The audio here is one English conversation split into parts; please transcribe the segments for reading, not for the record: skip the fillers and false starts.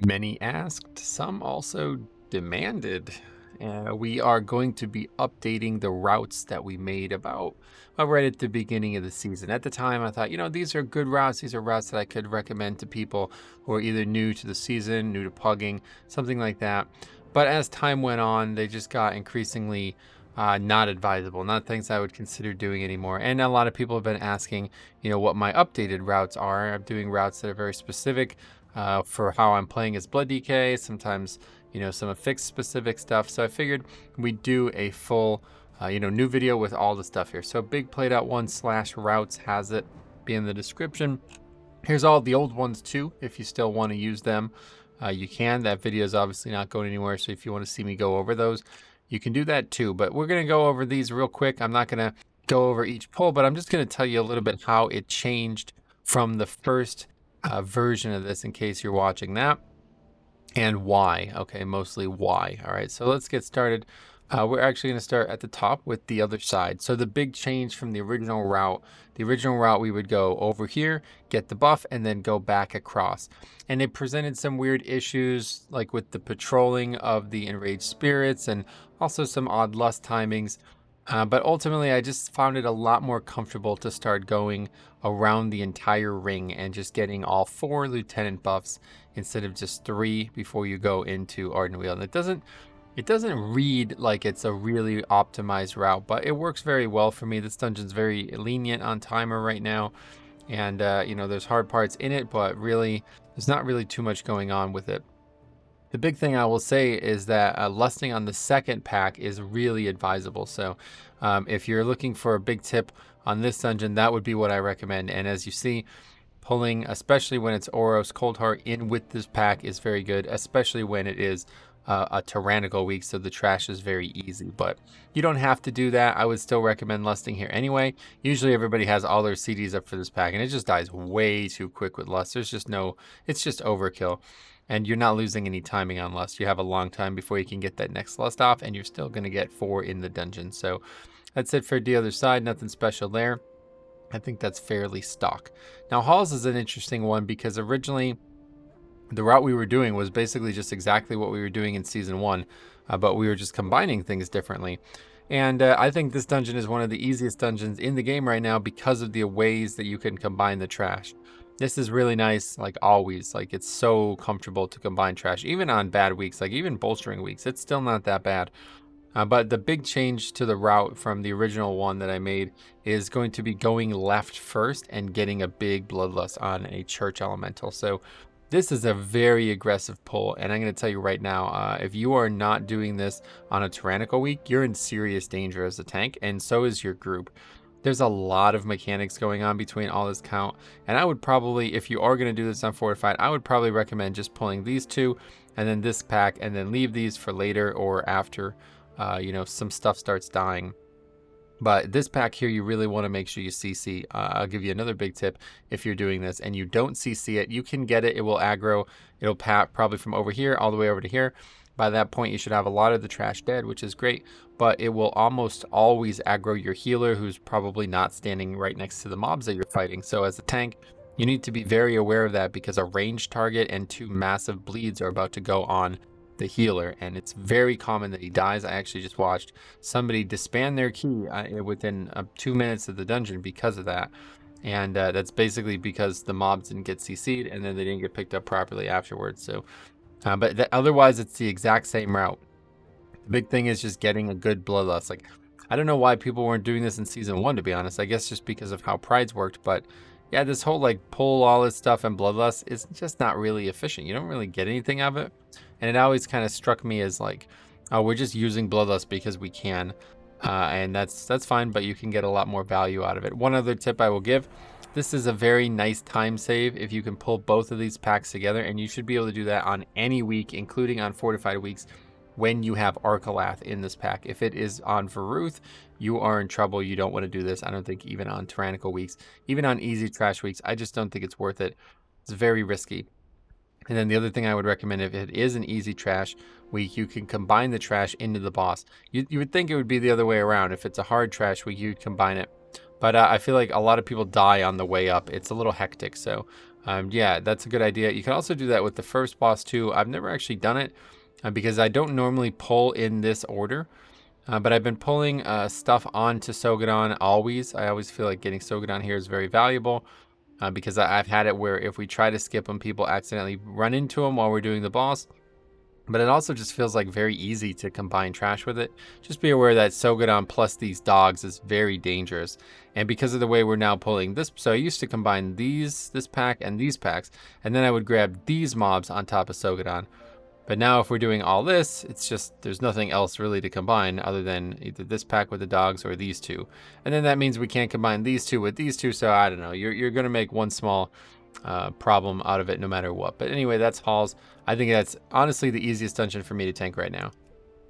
Many asked, some also demanded. We are going to be updating the routes that we made about right at the beginning of the season. At the time, I thought, these are good routes. These are routes that I could recommend to people who are either new to the season, new to pugging, something like that. But as time went on, they just got increasingly not advisable, not things I would consider doing anymore. And a lot of people have been asking, what my updated routes are. I'm doing routes that are very specific for how I'm playing as Blood DK, sometimes, some affixed specific stuff. So I figured we'd do a full, new video with all the stuff here. So bigplay.1/routes has it, be in the description. Here's all the old ones too. If you still want to use them, you can. That video is obviously not going anywhere. So if you want to see me go over those, you can do that too. But we're going to go over these real quick. I'm not going to go over each pull, but I'm just going to tell you a little bit how it changed from the first version of this in case you're watching that, and why. Okay, mostly why. All right, so let's get started. We're actually going to start at the top with the other side. So the big change from the original route we would go over here, get the buff, and then go back across. And it presented some weird issues, like with the patrolling of the enraged spirits and also some odd lust timings. But ultimately, I just found it a lot more comfortable to start going around the entire ring and just getting all 4 lieutenant buffs instead of just 3 before you go into Ardent Wheel. And it doesn't read like it's a really optimized route, but it works very well for me. This dungeon's very lenient on timer right now, and there's hard parts in it, but really there's not really too much going on with it. The big thing I will say is that lusting on the second pack is really advisable. So if you're looking for a big tip on this dungeon, that would be what I recommend. And as you see, pulling, especially when it's Oros Coldheart in with this pack, is very good, especially when it is a tyrannical week, so the trash is very easy. But you don't have to do that. I would still recommend lusting here anyway. Usually everybody has all their CDs up for this pack, and it just dies way too quick with lust. It's just overkill. And you're not losing any timing on lust. You have a long time before you can get that next lust off, and you're still going to get 4 in the dungeon. So that's it for the other side. Nothing special there. I think that's fairly stock. Now, Halls is an interesting one because originally the route we were doing was basically just exactly what we were doing in Season 1, but we were just combining things differently. And I think this dungeon is one of the easiest dungeons in the game right now because of the ways that you can combine the trash. This is really nice, like always. Like, it's so comfortable to combine trash, even on bad weeks, like even bolstering weeks. It's still not that bad. But the big change to the route from the original one that I made is going to be going left first and getting a big Bloodlust on a Church Elemental. So this is a very aggressive pull, and I'm going to tell you right now, if you are not doing this on a Tyrannical week, you're in serious danger as a tank, and so is your group. There's a lot of mechanics going on between all this count, and I would probably, if you are going to do this on Fortified, I would probably recommend just pulling these 2 and then this pack, and then leave these for later or after some stuff starts dying. But this pack here, you really want to make sure you CC. I'll give you another big tip. If you're doing this and you don't CC it, you can get it. It will aggro. It'll pat probably from over here all the way over to here. By that point, you should have a lot of the trash dead, which is great. But it will almost always aggro your healer, who's probably not standing right next to the mobs that you're fighting. So as a tank, you need to be very aware of that, because a ranged target and 2 massive bleeds are about to go on the healer, and it's very common that he dies. I actually just watched somebody disband their key within 2 minutes of the dungeon because of that, and that's basically because the mobs didn't get CC'd and then they didn't get picked up properly afterwards. So but otherwise it's the exact same route. The big thing is just getting a good Bloodlust. Like, I don't know why people weren't doing this in Season 1, to be honest. I guess just because of how Prides worked, but yeah, this whole like pull all this stuff and Bloodlust is just not really efficient. You don't really get anything out of it. And it always kind of struck me as like, oh, we're just using Bloodlust because we can. And that's fine, but you can get a lot more value out of it. One other tip I will give, this is a very nice time save if you can pull both of these packs together, and you should be able to do that on any week, including on Fortified weeks, when you have Arcalath in this pack. If it is on Varuth, you are in trouble. You don't want to do this. I don't think even on Tyrannical weeks, even on easy trash weeks, I just don't think it's worth it. It's very risky. And then the other thing I would recommend, if it is an easy trash week, you can combine the trash into the boss. You would think it would be the other way around. If it's a hard trash week, you'd combine it. But I feel like a lot of people die on the way up. It's a little hectic. So Yeah, that's a good idea. You can also do that with the first boss too. I've never actually done it because I don't normally pull in this order. But I've been pulling stuff onto Sogadon always. I always feel like getting Sogadon here is very valuable because I've had it where if we try to skip them, people accidentally run into them while we're doing the boss. But it also just feels like very easy to combine trash with it. Just be aware that Sogadon plus these dogs is very dangerous. And because of the way we're now pulling this, so I used to combine this pack and these packs, and then I would grab these mobs on top of Sogadon. But now if we're doing all this, it's just, there's nothing else really to combine other than either this pack with the dogs or these two. And then that means we can't combine these two with these two, so I don't know. You're going to make one small problem out of it no matter what. But anyway, that's Halls. I think that's honestly the easiest dungeon for me to tank right now.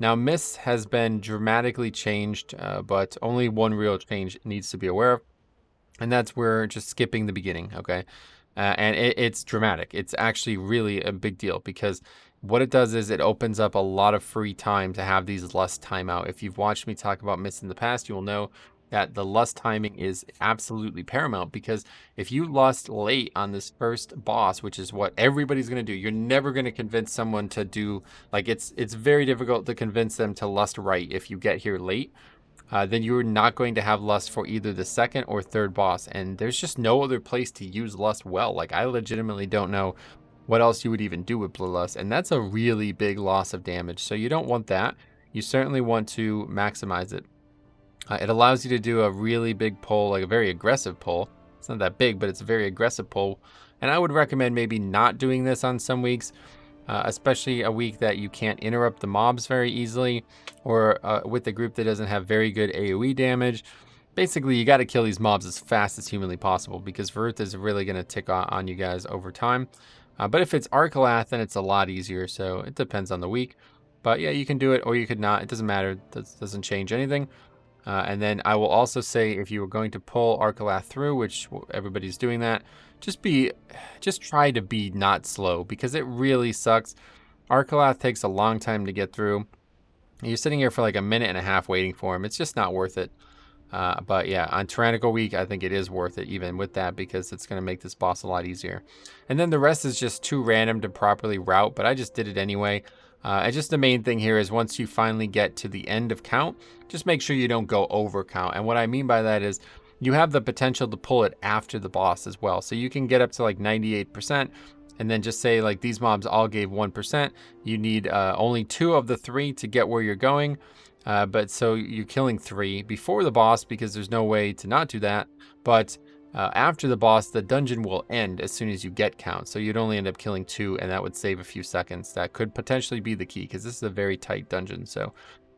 Now, Mist has been dramatically changed, but only one real change needs to be aware of. And that's where just skipping the beginning, okay? And it's dramatic. It's actually really a big deal because what it does is it opens up a lot of free time to have these lust timeout. If you've watched me talk about Mist in the past, you will know that the lust timing is absolutely paramount because if you lust late on this first boss, which is what everybody's going to do, you're never going to convince someone to do, like it's very difficult to convince them to lust right if you get here late. Then you're not going to have lust for either the second or third boss. And there's just no other place to use lust well. Like, I legitimately don't know what else you would even do with bloodlust. And that's a really big loss of damage. So you don't want that. You certainly want to maximize it. It allows you to do a really big pull, like a very aggressive pull. It's not that big, but it's a very aggressive pull. And I would recommend maybe not doing this on some weeks. Especially a week that you can't interrupt the mobs very easily, or with a group that doesn't have very good AoE damage. Basically, you got to kill these mobs as fast as humanly possible because Varutha is really going to tick on you guys over time. But if it's Arcalath, then it's a lot easier, so it depends on the week. But yeah, you can do it or you could not. It doesn't matter. That doesn't change anything. And then I will also say if you were going to pull Arcalath through, which everybody's doing that, just try to be not slow because it really sucks. Arcalath takes a long time to get through. You're sitting here for like a minute and a half waiting for him. It's just not worth it. But yeah, on Tyrannical Week, I think it is worth it even with that because it's going to make this boss a lot easier. And then the rest is just too random to properly route, but I just did it anyway. And just the main thing here is once you finally get to the end of count, just make sure you don't go over count. And what I mean by that is you have the potential to pull it after the boss as well. So you can get up to like 98% and then just say like these mobs all gave 1%. You need only 2 of the 3 to get where you're going. But so you're killing 3 before the boss because there's no way to not do that. But after the boss, the dungeon will end as soon as you get count. So you'd only end up killing 2 and that would save a few seconds. That could potentially be the key because this is a very tight dungeon. So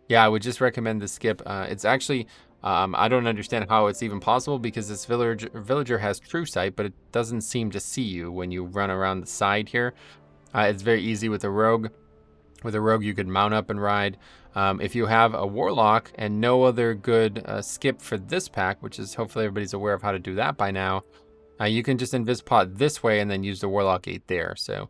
yeah, I would just recommend the skip. It's actually, I don't understand how it's even possible because this villager has true sight, but it doesn't seem to see you when you run around the side here. It's very easy with a rogue. With a rogue, you could mount up and ride. If you have a warlock and no other good skip for this pack, which is hopefully everybody's aware of how to do that by now, you can just invis-pot this way and then use the warlock gate there. So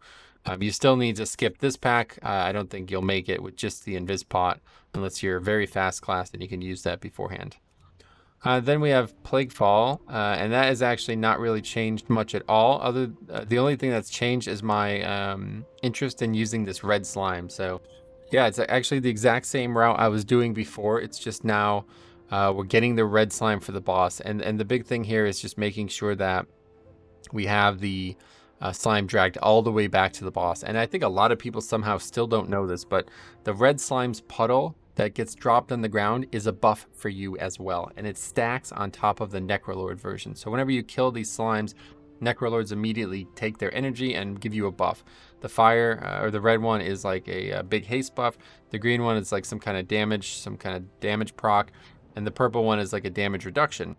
you still need to skip this pack. I don't think you'll make it with just the invis-pot unless you're very fast class and you can use that beforehand. Then we have Plaguefall, and that has actually not really changed much at all. The only thing that's changed is my interest in using this red slime. So yeah, it's actually the exact same route I was doing before. It's just now we're getting the red slime for the boss. And the big thing here is just making sure that we have the slime dragged all the way back to the boss. And I think a lot of people somehow still don't know this, but the red slime's puddle that gets dropped on the ground is a buff for you as well. And it stacks on top of the Necrolord version. So whenever you kill these slimes, Necrolords immediately take their energy and give you a buff. The fire, or the red one is like a big haste buff. The green one is like some kind of damage proc. And the purple one is like a damage reduction.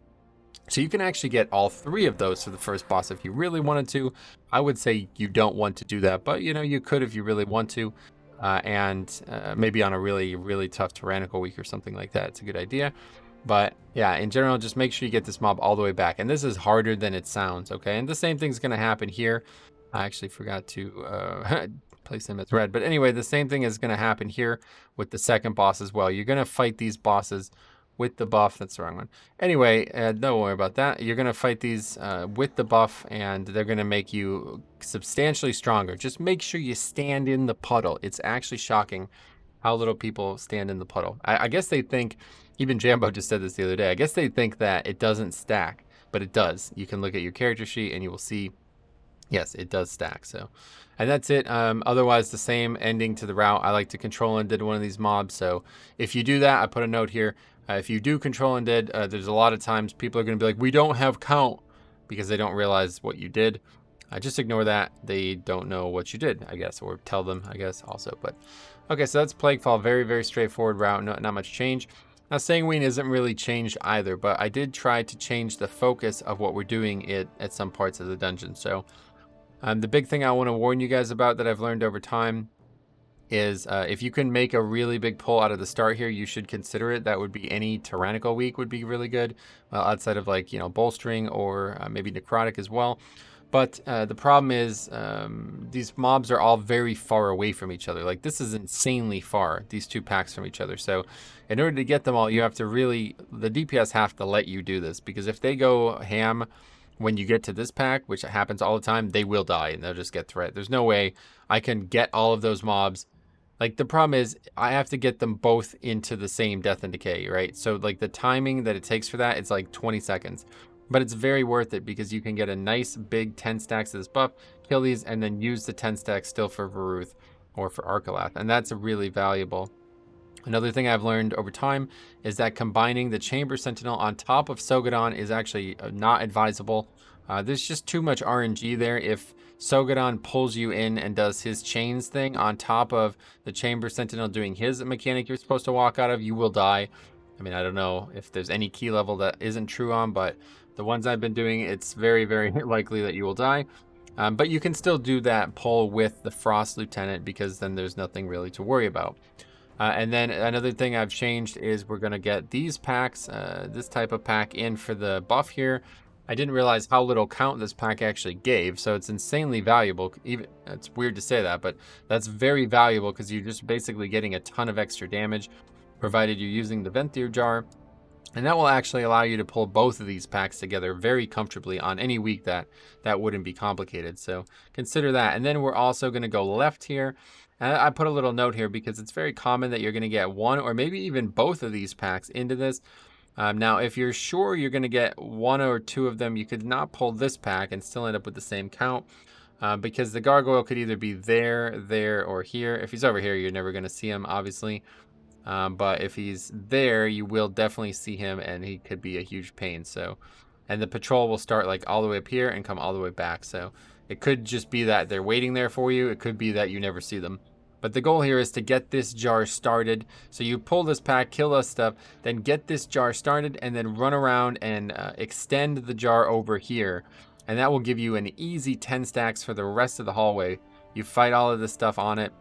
So you can actually get all 3 of those for the first boss if you really wanted to. I would say you don't want to do that, but you know, you could if you really want to. And maybe on a really, really tough Tyrannical Week or something like that, it's a good idea. But yeah, in general, just make sure you get this mob all the way back. And this is harder than it sounds, okay? And the same thing's going to happen here. I actually forgot to place him as red. But anyway, the same thing is going to happen here with the second boss as well. You're going to fight these bosses with the buff. That's the wrong one. Anyway, don't worry about that. You're going to fight these with the buff, and they're going to make you substantially stronger. Just make sure you stand in the puddle. It's actually shocking how little people stand in the puddle. I guess they think, even Jambo just said this the other day, I guess they think that it doesn't stack, but it does. You can look at your character sheet and you will see, yes, it does stack. So, and that's it. Otherwise, the same ending to the route. I like to control and did one of these mobs. So if you do that, I put a note here. If you do control and did, there's a lot of times people are going to be like, we don't have count, because they don't realize what you did. Just ignore that. They don't know what you did, I guess, or tell them, I guess, also. But okay, so that's Plaguefall. Very, very straightforward route. Not much change. Now, Sanguine isn't really changed either, but I did try to change the focus of what we're doing at some parts of the dungeon. So the big thing I want to warn you guys about that I've learned over time is if you can make a really big pull out of the start here, you should consider it. That would be any tyrannical week would be really good, outside of like, bolstering or maybe necrotic as well. But the problem is these mobs are all very far away from each other. Like, this is insanely far, these two packs from each other. So in order to get them all, you have to really, the DPS have to let you do this, because if they go ham when you get to this pack, which happens all the time, they will die and they'll just get threat. There's no way I can get all of those mobs. Like, the problem is I have to get them both into the same death and decay, right? So like the timing that it takes for that, it's like 20 seconds. But it's very worth it, because you can get a nice big 10 stacks of this buff, kill these, and then use the 10 stacks still for Varuth or for Arkalath. And that's really valuable. Another thing I've learned over time is that combining the Chamber Sentinel on top of Sogadon is actually not advisable. There's just too much RNG there. If Sogadon pulls you in and does his chains thing on top of the Chamber Sentinel doing his mechanic you're supposed to walk out of, you will die. I mean, I don't know if there's any key level that isn't true on, but the ones I've been doing, it's very, very likely that you will die. But you can still do that pull with the Frost Lieutenant, because then there's nothing really to worry about. And then another thing I've changed is we're going to get these packs, this type of pack in for the buff here. I didn't realize how little count this pack actually gave, so it's insanely valuable. Even it's weird to say that, but that's very valuable, because you're just basically getting a ton of extra damage, provided you're using the Venthyr jar. And that will actually allow you to pull both of these packs together very comfortably on any week that wouldn't be complicated. So consider that. And then we're also going to go left here. And I put a little note here because it's very common that you're going to get one or maybe even both of these packs into this. Now, if you're sure you're going to get one or two of them, you could not pull this pack and still end up with the same count. Because the gargoyle could either be there, or here. If he's over here, you're never going to see him, obviously. But if he's there, you will definitely see him, and he could be a huge pain. So, and the patrol will start like all the way up here and come all the way back. So it could just be that they're waiting there for you. It could be that you never see them. But the goal here is to get this jar started. So you pull this pack, kill us stuff, then get this jar started, and then run around and extend the jar over here. And that will give you an easy 10 stacks for the rest of the hallway. You fight all of this stuff on it.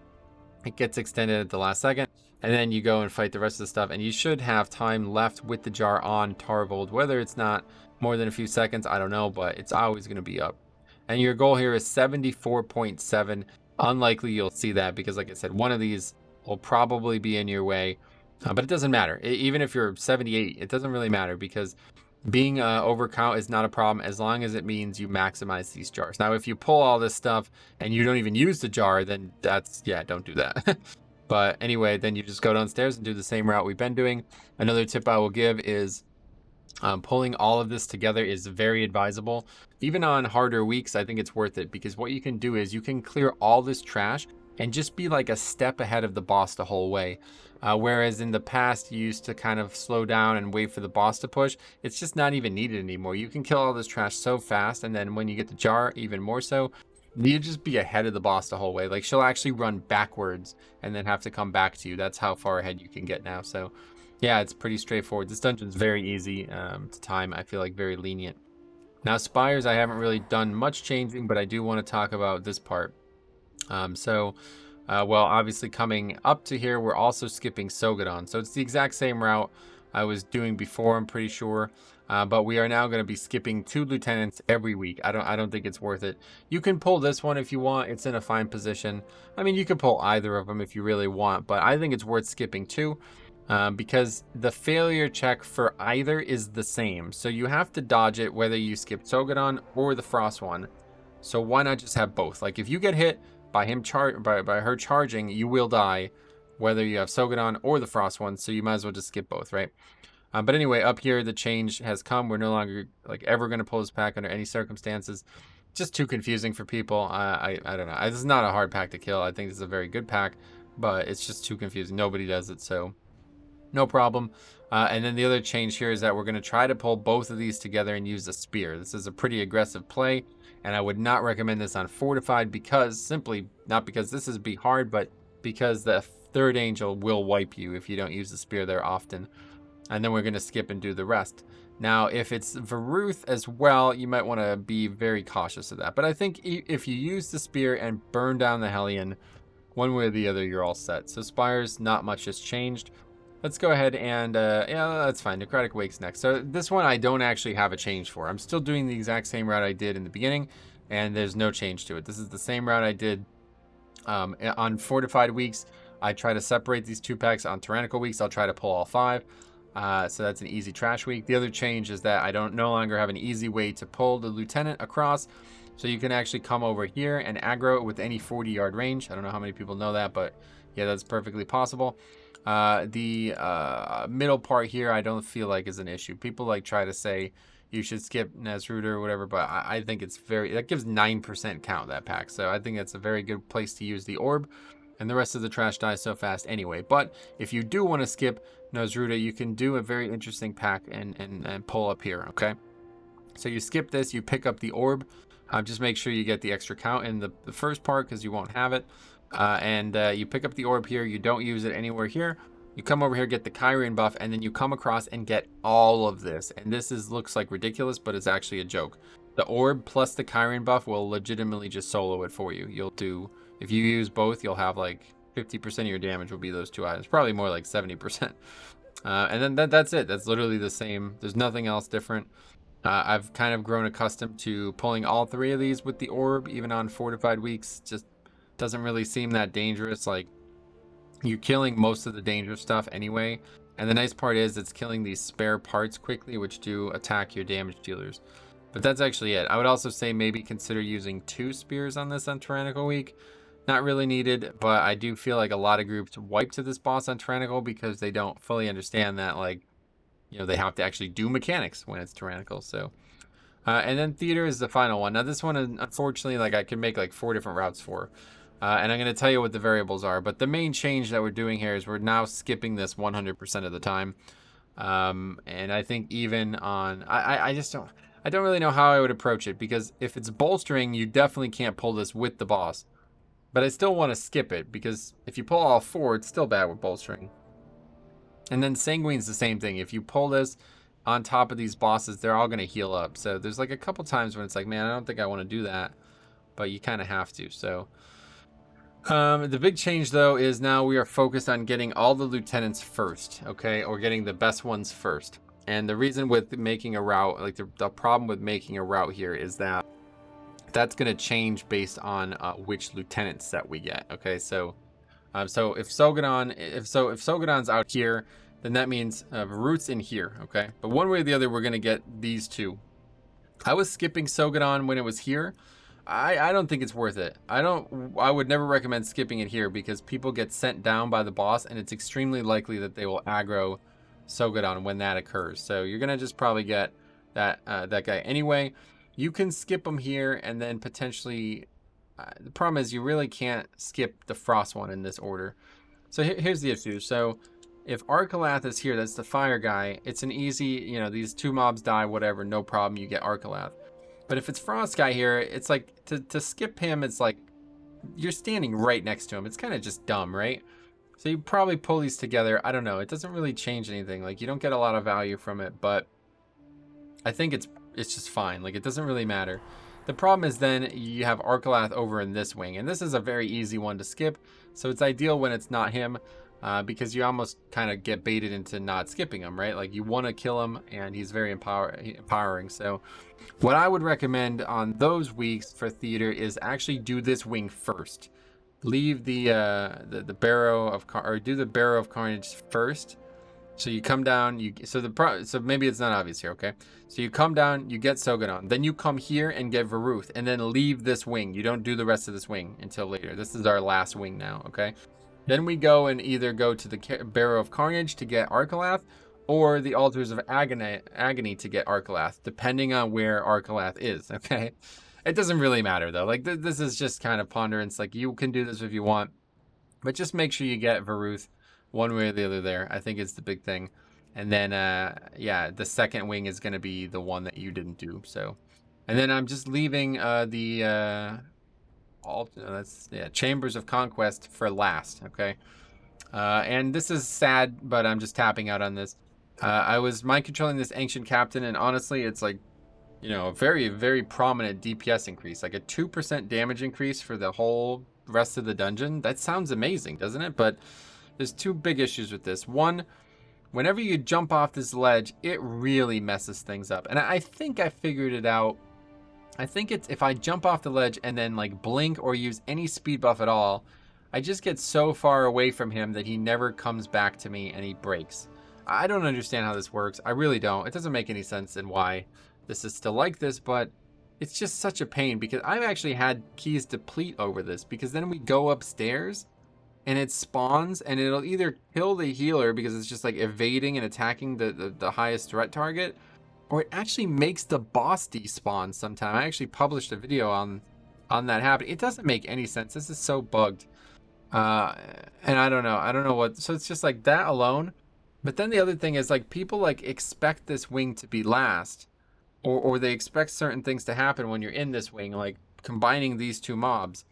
It gets extended at the last second. And then you go and fight the rest of the stuff. And you should have time left with the jar on Tarvold. Whether it's not more than a few seconds, I don't know. But it's always going to be up. And your goal here is 74.7. Unlikely you'll see that, because like I said, one of these will probably be in your way. But it doesn't matter. Even if you're 78, it doesn't really matter, because being overcount is not a problem as long as it means you maximize these jars. Now, if you pull all this stuff and you don't even use the jar, then don't do that. But anyway, then you just go downstairs and do the same route we've been doing. Another tip I will give is pulling all of this together is very advisable. Even on harder weeks, I think it's worth it, because what you can do is you can clear all this trash and just be like a step ahead of the boss the whole way. Whereas in the past, you used to kind of slow down and wait for the boss to push. It's just not even needed anymore. You can kill all this trash so fast, and then when you get the jar, even more so. You just be ahead of the boss the whole way. Like, she'll actually run backwards and then have to come back to you. That's how far ahead you can get now. So yeah, it's pretty straightforward. This dungeon's very easy to time. I feel like very lenient. Now, Spires, I haven't really done much changing, but I do want to talk about this part. Well, obviously coming up to here, we're also skipping Sogadon. So it's the exact same route I was doing before, I'm pretty sure. But we are now going to be skipping 2 lieutenants every week. I don't think it's worth it. You can pull this one if you want. It's in a fine position. I mean, you could pull either of them if you really want, but I think it's worth skipping 2. because the failure check for either is the same. So you have to dodge it whether you skip Sogadon or the Frost one. So why not just have both? Like if you get hit by her charging, you will die whether you have Sogadon or the Frost one. So you might as well just skip both, right? But anyway, up here the change has come. We're no longer like ever going to pull this pack under any circumstances. Just too confusing for people. I don't know. This is not a hard pack to kill. I think this is a very good pack, but it's just too confusing. Nobody does it, so no problem. And then the other change here is that we're going to try to pull both of these together and use a spear. This is a pretty aggressive play, and I would not recommend this on Fortified because simply not because this is be hard, but because the third angel will wipe you if you don't use the spear there often. And then we're going to skip and do the rest. Now, if it's Varuth as well, you might want to be very cautious of that. But I think if you use the spear and burn down the Hellion, one way or the other, you're all set. So Spires, not much has changed. Let's go ahead and, yeah, that's fine. Necrotic Wake's next. So this one I don't actually have a change for. I'm still doing the exact same route I did in the beginning, and there's no change to it. This is the same route I did on Fortified weeks. I try to separate these two packs. On Tyrannical weeks, I'll try to pull all 5. So that's an easy trash week. The other change is that I no longer have an easy way to pull the Lieutenant across. So you can actually come over here and aggro it with any 40-yard range. I don't know how many people know that, but yeah, that's perfectly possible. The middle part here I don't feel like is an issue. People like try to say you should skip Nazruda or whatever, but I think it's that gives 9% count, that pack. So I think that's a very good place to use the orb. And the rest of the trash dies so fast anyway. But if you do want to skip Nazruda, you can do a very interesting pack and pull up here, okay? So you skip this, you pick up the orb. Just make sure you get the extra count in the first part because you won't have it. You pick up the orb here. You don't use it anywhere here. You come over here, get the Kyrian buff, and then you come across and get all of this. And this looks like ridiculous, but it's actually a joke. The orb plus the Kyrian buff will legitimately just solo it for you. You'll do... If you use both, you'll have like 50% of your damage will be those two items. Probably more like 70%. And then that's it. That's literally the same. There's nothing else different. I've kind of grown accustomed to pulling all 3 of these with the orb, even on Fortified weeks. Just doesn't really seem that dangerous. Like, you're killing most of the dangerous stuff anyway. And the nice part is it's killing these spare parts quickly, which do attack your damage dealers. But that's actually it. I would also say maybe consider using 2 spears on this on Tyrannical week. Not really needed, but I do feel like a lot of groups wipe to this boss on Tyrannical because they don't fully understand that, like, you know, they have to actually do mechanics when it's Tyrannical. So, and then Theater is the final one. Now, this one, unfortunately, like, I could make like 4 different routes for. And I'm going to tell you what the variables are. But the main change that we're doing here is we're now skipping this 100% of the time. And I think even on... I just don't... I don't really know how I would approach it, because if it's bolstering, you definitely can't pull this with the boss. But I still want to skip it, because if you pull all 4, it's still bad with bolstering. And then Sanguine's the same thing. If you pull this on top of these bosses, they're all going to heal up. So there's like a couple times when it's like, man, I don't think I want to do that. But you kind of have to. So the big change, though, is now we are focused on getting all the lieutenants first, okay? Or getting the best ones first. And the reason with making a route, like the problem with making a route here is that that's going to change based on which lieutenant set we get. Okay, so if Sogadon's out here, then that means Varut's in here. Okay, but one way or the other, we're going to get these 2. I was skipping Sogadon when it was here. I don't think it's worth it. I would never recommend skipping it here because people get sent down by the boss, and it's extremely likely that they will aggro Sogadon when that occurs. So you're gonna just probably get that guy anyway. You can skip him here, and then potentially the problem is you really can't skip the Frost one in this order. So here's the issue. So if Arcalath is here, that's the fire guy, it's an easy, you know, these 2 mobs die, whatever, no problem, you get Arcalath. But if it's Frost guy here, it's like to skip him, it's like you're standing right next to him. It's kind of just dumb, right? So you probably pull these together. I don't know. It doesn't really change anything. Like, you don't get a lot of value from it, but I think it's just fine. Like, it doesn't really matter. The problem is then you have Arcalath over in this wing, and this is a very easy one to skip. So it's ideal when it's not him, because you almost kind of get baited into not skipping him, right? Like, you want to kill him, and he's very empowering. So what I would recommend on those weeks for Theater is actually do this wing first. Leave the Barrow of or do the Barrow of Carnage first, So you come down, so maybe it's not obvious here, okay? So you come down, you get Sogadon, then you come here and get Varuth, and then leave this wing. You don't do the rest of this wing until later. This is our last wing now, okay? Then we go and either go to the Barrow of Carnage to get Arkalath, or the Altars of Agony to get Arkalath, depending on where Arkalath is, okay? It doesn't really matter, though. Like, this is just kind of ponderance. Like, you can do this if you want, but just make sure you get Varuth one way or the other there. I think it's the big thing. And then, yeah, the second wing is going to be the one that you didn't do. So, and then I'm just leaving Chambers of Conquest for last, okay? And this is sad, but I'm just tapping out on this. I was mind controlling this Ancient Captain, and honestly, it's like, you know, a very, very prominent DPS increase, like a 2% damage increase for the whole rest of the dungeon. That sounds amazing, doesn't it? But there's two big issues with this. One, whenever you jump off this ledge, it really messes things up. And I think I figured it out. I think it's if I jump off the ledge and then like blink or use any speed buff at all, I just get so far away from him that he never comes back to me and he breaks. I don't understand how this works. I really don't. It doesn't make any sense in why this is still like this, but it's just such a pain because I've actually had keys deplete over this because then we go upstairs and it spawns and it'll either kill the healer because it's just like evading and attacking the highest threat target, or it actually makes the boss despawn sometime. I actually published a video on that happening. It doesn't make any sense. This is so bugged. And I don't know what, so it's just like that alone. But then the other thing is like people like expect this wing to be last, or they expect certain things to happen when you're in this wing, like combining these two mobs.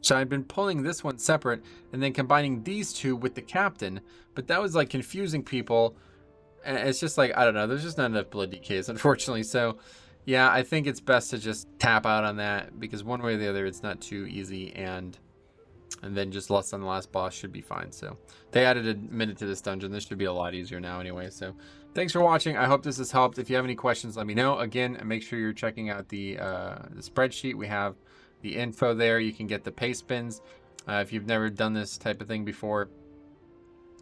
So I've been pulling this one separate and then combining these two with the captain, but that was like confusing people. And it's just like, I don't know, there's just not enough blood DKs, unfortunately. So yeah, I think it's best to just tap out on that because one way or the other, it's not too easy. And then just less on the last boss should be fine. So they added a minute to this dungeon. This should be a lot easier now anyway. So thanks for watching. I hope this has helped. If you have any questions, let me know. Again, make sure you're checking out the spreadsheet. We have the info there. You can get the paste bins. If you've never done this type of thing before,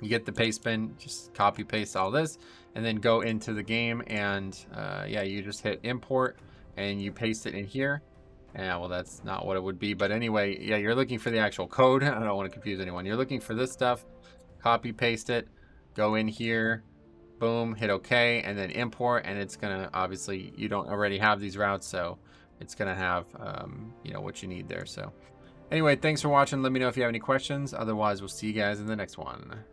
you get the paste bin, just copy paste all this, and then go into the game and yeah, you just hit import and you paste it in here. Yeah, well, that's not what it would be, but anyway, yeah, you're looking for the actual code. I don't want to confuse anyone. You're looking for this stuff, copy paste it, go in here, boom, hit OK, and then import, and it's gonna, obviously you don't already have these routes, so it's gonna have you know, what you need there. So anyway, thanks for watching. Let me know if you have any questions. Otherwise, we'll see you guys in the next one.